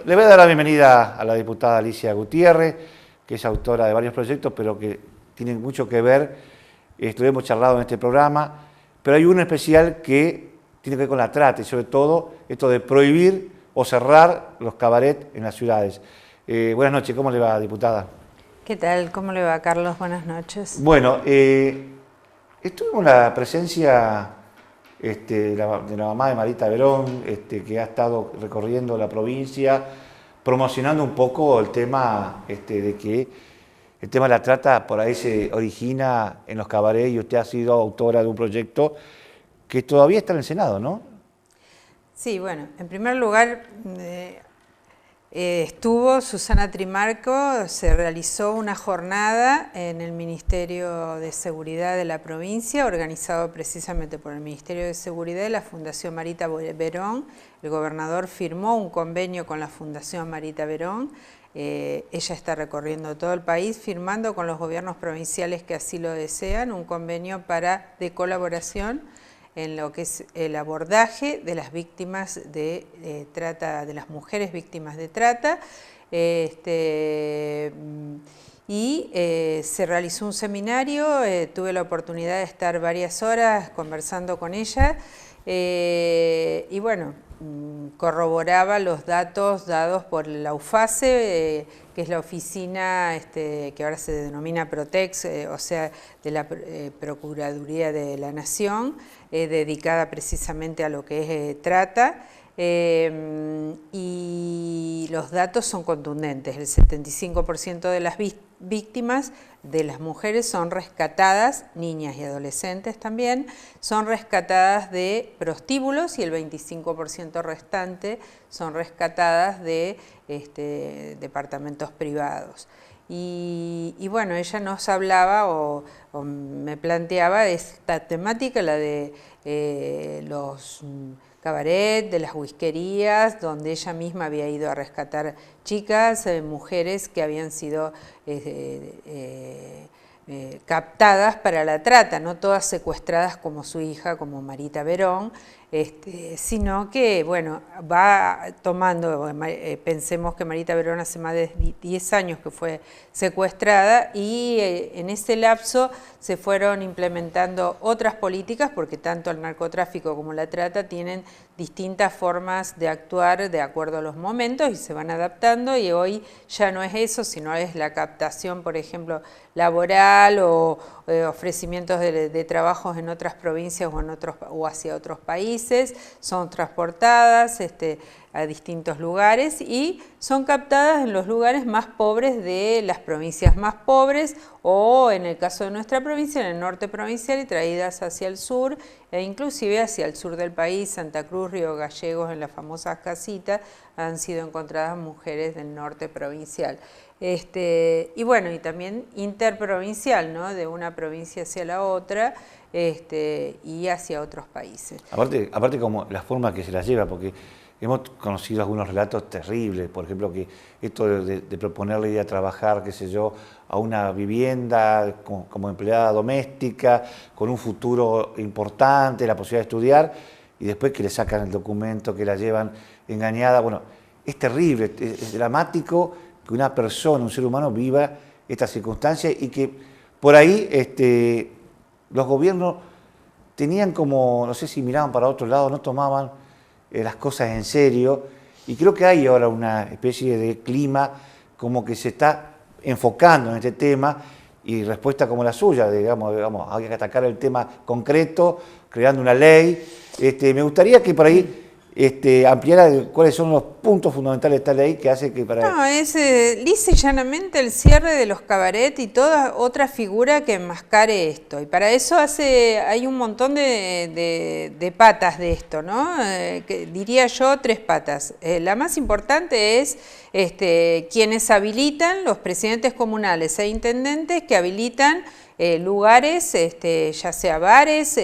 le voy a dar la bienvenida a la diputada Alicia Gutiérrez, que es autora de varios proyectos, pero que tienen mucho que ver, hemos charlado en este programa, pero hay uno especial que tiene que ver con la trata y sobre todo esto de prohibir o cerrar los cabarets en las ciudades. Buenas noches, ¿cómo le va, diputada? ¿Qué tal? ¿Cómo le va, Carlos? Buenas noches. Bueno, estuvimos la presencia de la mamá de Marita Verón, que ha estado recorriendo la provincia, promocionando un poco el tema de que el tema de la trata por ahí se origina en los cabarets y usted ha sido autora de un proyecto que todavía está en el Senado, ¿no? Sí, bueno, en primer lugar estuvo Susana Trimarco, se realizó una jornada en el Ministerio de Seguridad de la provincia, organizado precisamente por el Ministerio de Seguridad y la Fundación Marita Verón. El gobernador firmó un convenio con la Fundación Marita Verón. Ella está recorriendo todo el país, firmando con los gobiernos provinciales que así lo desean, un convenio de colaboración en lo que es el abordaje de las víctimas de trata, de las mujeres víctimas de trata. Se realizó un seminario, tuve la oportunidad de estar varias horas conversando con ella y bueno, corroboraba los datos dados por la UFACE, que es la oficina que ahora se denomina Protex, o sea, de la Procuraduría de la Nación, dedicada precisamente a lo que es trata. Y los datos son contundentes, el 75% de las víctimas de las mujeres son rescatadas, niñas y adolescentes también, son rescatadas de prostíbulos y el 25% restante son rescatadas de departamentos privados. Y bueno, ella nos hablaba o me planteaba esta temática, la de los cabaret, de las whiskerías, donde ella misma había ido a rescatar chicas, mujeres que habían sido captadas para la trata, no todas secuestradas como su hija, como Marita Verón, sino que, bueno, va tomando, pensemos que Marita Verón hace más de 10 años que fue secuestrada y en ese lapso se fueron implementando otras políticas porque tanto el narcotráfico como la trata tienen distintas formas de actuar de acuerdo a los momentos y se van adaptando y hoy ya no es eso, sino es la captación, por ejemplo, laboral o ofrecimientos de trabajos en otras provincias o hacia otros países, son transportadas a distintos lugares y son captadas en los lugares más pobres de las provincias más pobres o en el caso de nuestra provincia, en el norte provincial y traídas hacia el sur e inclusive hacia el sur del país, Santa Cruz, Río Gallegos, en las famosas casitas, han sido encontradas mujeres del norte provincial. Y bueno, y también interprovincial, ¿no? De una provincia hacia la otra y hacia otros países. Aparte como la forma que se las lleva, porque hemos conocido algunos relatos terribles, por ejemplo, que esto de proponerle ir a trabajar, qué sé yo, a una vivienda como empleada doméstica, con un futuro importante, la posibilidad de estudiar, y después que le sacan el documento, que la llevan engañada. Bueno, es terrible, es dramático que una persona, un ser humano, viva estas circunstancias y que por ahí los gobiernos tenían como, no sé si miraban para otro lado, no tomaban las cosas en serio, y creo que hay ahora una especie de clima como que se está enfocando en este tema y respuesta como la suya, digamos, hay que atacar el tema concreto, creando una ley. Me gustaría que por ahí ampliara cuáles son los puntos fundamentales de esta ley que hace que para... No, es lisa y llanamente el cierre de los cabaret y toda otra figura que enmascare esto. Y para eso hay un montón de patas de esto, ¿no? Diría yo 3 patas. La más importante es quienes habilitan, los presidentes comunales e intendentes que habilitan lugares, ya sea bares,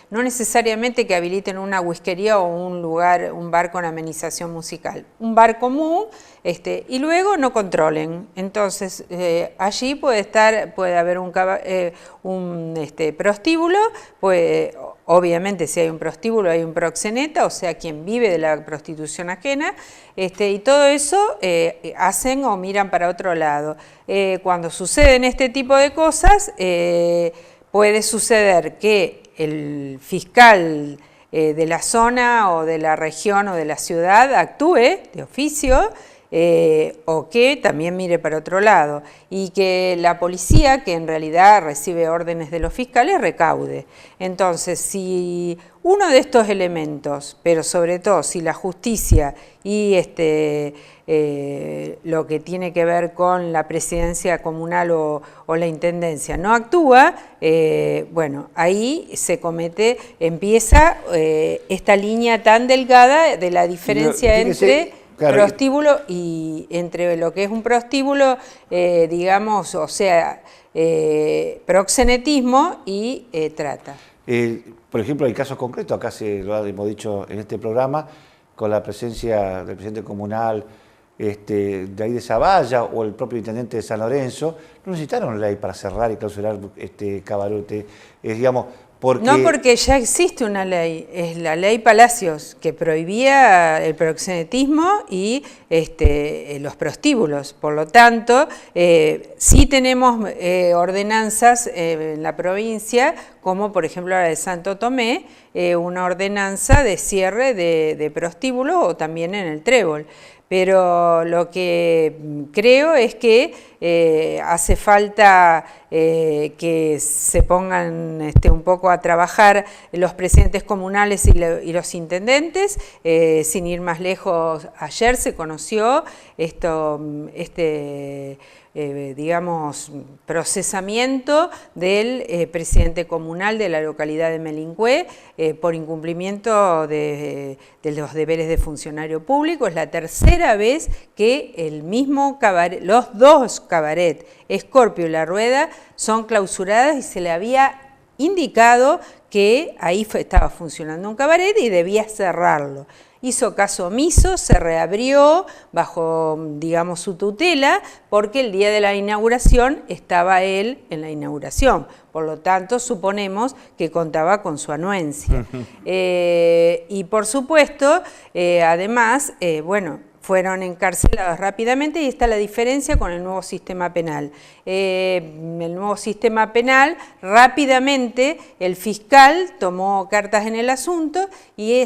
no necesariamente que habiliten una whiskería o un bar con amenización musical, un bar común, y luego no controlen. Entonces, allí puede haber un prostíbulo, pues, obviamente si hay un prostíbulo hay un proxeneta, o sea, quien vive de la prostitución ajena, y todo eso hacen o miran para otro lado. Cuando suceden este tipo de cosas, puede suceder que el fiscal de la zona o de la región o de la ciudad actúe de oficio, o que también mire para otro lado, y que la policía, que en realidad recibe órdenes de los fiscales, recaude. Entonces, si uno de estos elementos, pero sobre todo si la justicia y lo que tiene que ver con la presidencia comunal o la intendencia no actúa, bueno, ahí se empieza esta línea tan delgada de la diferencia entre... Claro, prostíbulo y entre lo que es un prostíbulo, digamos, o sea, proxenetismo y trata. Por ejemplo, hay casos concretos, acá se lo hemos dicho en este programa, con la presencia del presidente comunal de ahí de Zavalla o el propio intendente de San Lorenzo, no necesitaron ley para cerrar y clausurar camarote, digamos... No, porque ya existe una ley, es la ley Palacios, que prohibía el proxenetismo y los prostíbulos. Por lo tanto, sí tenemos ordenanzas en la provincia, como por ejemplo la de Santo Tomé, una ordenanza de cierre de prostíbulos o también en el Trébol. Pero lo que creo es que hace falta que se pongan un poco a trabajar los presidentes comunales y los intendentes. Sin ir más lejos, ayer se conoció digamos, procesamiento del presidente comunal de la localidad de Melincué por incumplimiento de los deberes de funcionario público. Es la tercera vez que el mismo cabaret, los dos cabaret, Escorpio y La Rueda, son clausuradas y se le había indicado que ahí estaba funcionando un cabaret y debía cerrarlo. Hizo caso omiso, se reabrió bajo, digamos, su tutela, porque el día de la inauguración estaba él en la inauguración. Por lo tanto, suponemos que contaba con su anuencia. Y por supuesto, además, bueno, fueron encarcelados rápidamente y está la diferencia con el nuevo sistema penal. El nuevo sistema penal, rápidamente el fiscal tomó cartas en el asunto y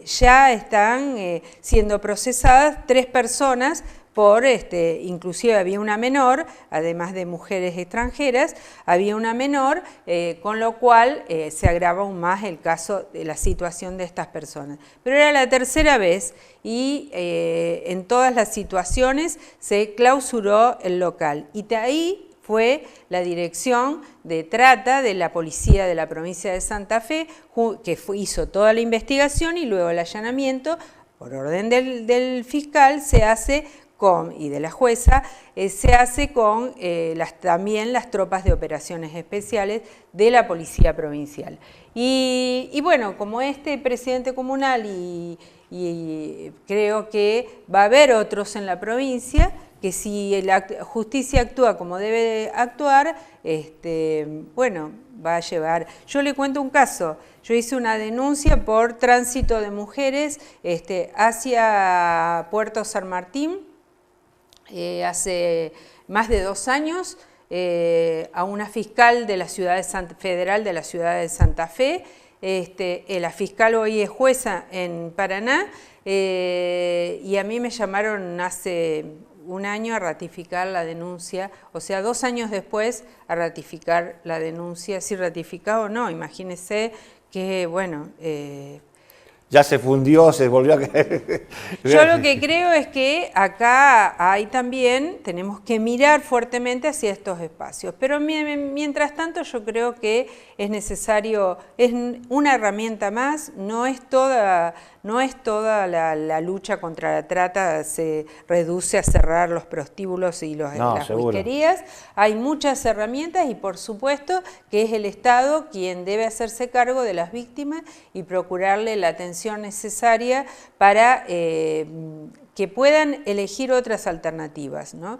ya están siendo procesadas 3 personas por, inclusive había una menor, además de mujeres extranjeras, había una menor, con lo cual se agrava aún más el caso de la situación de estas personas. Pero era la tercera vez y en todas las situaciones se clausuró el local. Y de ahí fue la dirección de trata de la policía de la provincia de Santa Fe, que hizo toda la investigación y luego el allanamiento, por orden del fiscal, se hace y de la jueza, se hace con también las tropas de operaciones especiales de la Policía Provincial. Y bueno, como presidente comunal y creo que va a haber otros en la provincia, que si la justicia actúa como debe actuar, bueno, va a llevar... Yo le cuento un caso. Yo hice una denuncia por tránsito de mujeres hacia Puerto San Martín, hace más de 2 años, a una fiscal de la federal de la ciudad de Santa Fe. La fiscal hoy es jueza en Paraná, y a mí me llamaron hace 1 año a ratificar la denuncia, o sea, 2 años después a ratificar la denuncia, si ratificado o no. Imagínense que, bueno... ya se fundió, se volvió a caer. Yo lo que creo es que acá tenemos que mirar fuertemente hacia estos espacios, pero mientras tanto yo creo que es necesario, es una herramienta más, no es toda la lucha contra la trata, se reduce a cerrar los prostíbulos y las whiskerías. Hay muchas herramientas y por supuesto que es el Estado quien debe hacerse cargo de las víctimas y procurarle la atención necesaria para que puedan elegir otras alternativas, ¿no?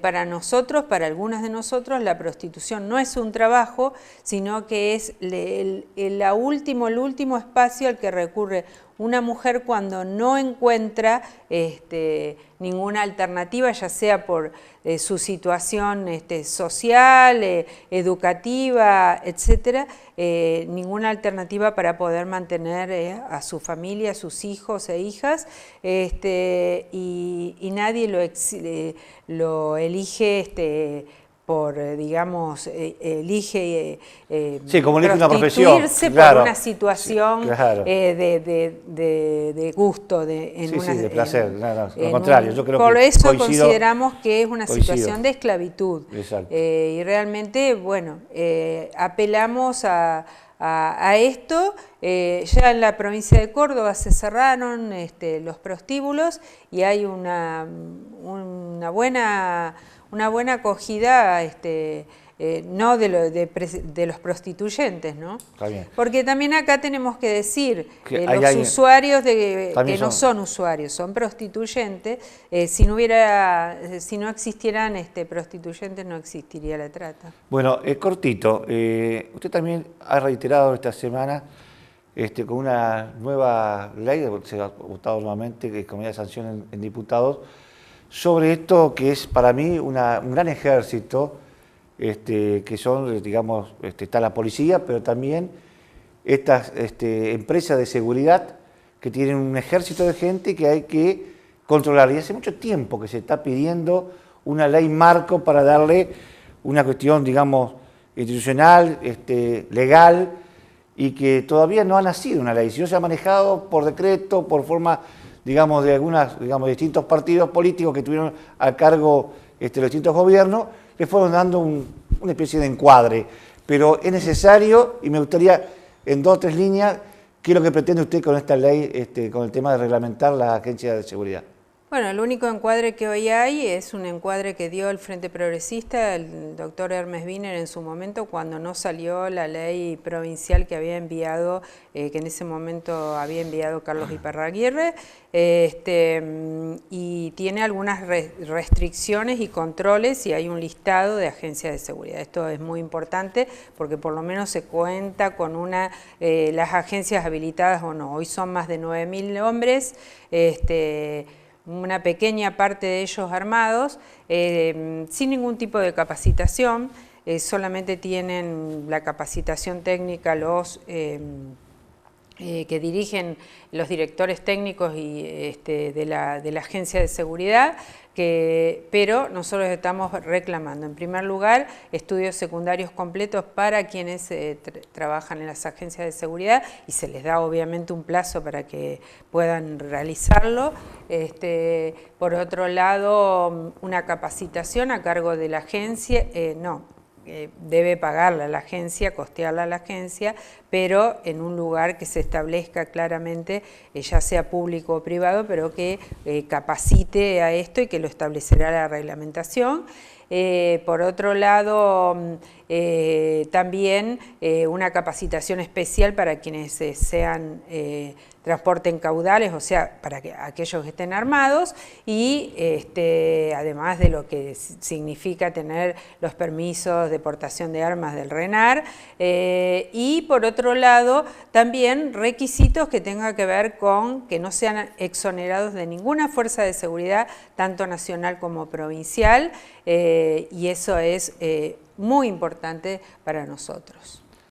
Para nosotros, para algunas de nosotros, la prostitución no es un trabajo, sino que es el último espacio al que recurre una mujer cuando no encuentra ninguna alternativa, ya sea por su situación social, educativa, etcétera, ninguna alternativa para poder mantener a su familia, a sus hijos e hijas, y nadie lo elige digamos, elige sí, como elige una profesión, claro, por una situación sí, claro, de gusto, de placer, lo contrario, yo creo por que eso consideramos que es una situación de esclavitud. Exacto. Y realmente, bueno, apelamos a esto. Ya en la provincia de Córdoba se cerraron los prostíbulos y hay una buena acogida, no de los prostituyentes, ¿no? Está bien. Porque también acá tenemos que decir que los usuarios que no son usuarios, son prostituyentes. Si no existieran prostituyentes, no existiría la trata. Bueno, cortito, usted también ha reiterado esta semana con una nueva ley, se ha votado nuevamente, que es como de sanción en diputados, sobre esto que es para mí un gran ejército, que son, digamos, está la policía, pero también estas empresas de seguridad que tienen un ejército de gente que hay que controlar. Y hace mucho tiempo que se está pidiendo una ley marco para darle una cuestión, digamos, institucional, legal, y que todavía no ha nacido una ley, sino se ha manejado por decreto, por forma, digamos, de distintos partidos políticos que tuvieron a cargo los distintos gobiernos, le fueron dando una especie de encuadre. Pero es necesario, y me gustaría, en 2 o 3 líneas, ¿qué es lo que pretende usted con esta ley, con el tema de reglamentar la agencia de seguridad? Bueno, el único encuadre que hoy hay es un encuadre que dio el Frente Progresista, el doctor Hermes Wiener en su momento, cuando no salió la ley provincial que había enviado, que en ese momento había enviado Carlos Iparraguirre, y tiene algunas restricciones y controles, y hay un listado de agencias de seguridad. Esto es muy importante porque por lo menos se cuenta con las agencias habilitadas o no. Hoy son más de 9.000 hombres, una pequeña parte de ellos armados, sin ningún tipo de capacitación, solamente tienen la capacitación técnica los que dirigen los directores técnicos y de la agencia de seguridad, pero nosotros estamos reclamando, en primer lugar, estudios secundarios completos para quienes trabajan en las agencias de seguridad, y se les da obviamente un plazo para que puedan realizarlo. Por otro lado, una capacitación a cargo de la agencia, debe pagarla la agencia, costearla a la agencia, pero en un lugar que se establezca claramente, ya sea público o privado, pero que capacite a esto y que lo establecerá la reglamentación. Por otro lado, también una capacitación especial para quienes transporten caudales, o sea, para aquellos que estén armados, y además de lo que significa tener los permisos de portación de armas del RENAR, y por otro lado, también requisitos que tengan que ver con que no sean exonerados de ninguna fuerza de seguridad, tanto nacional como provincial, y eso es muy importante para nosotros.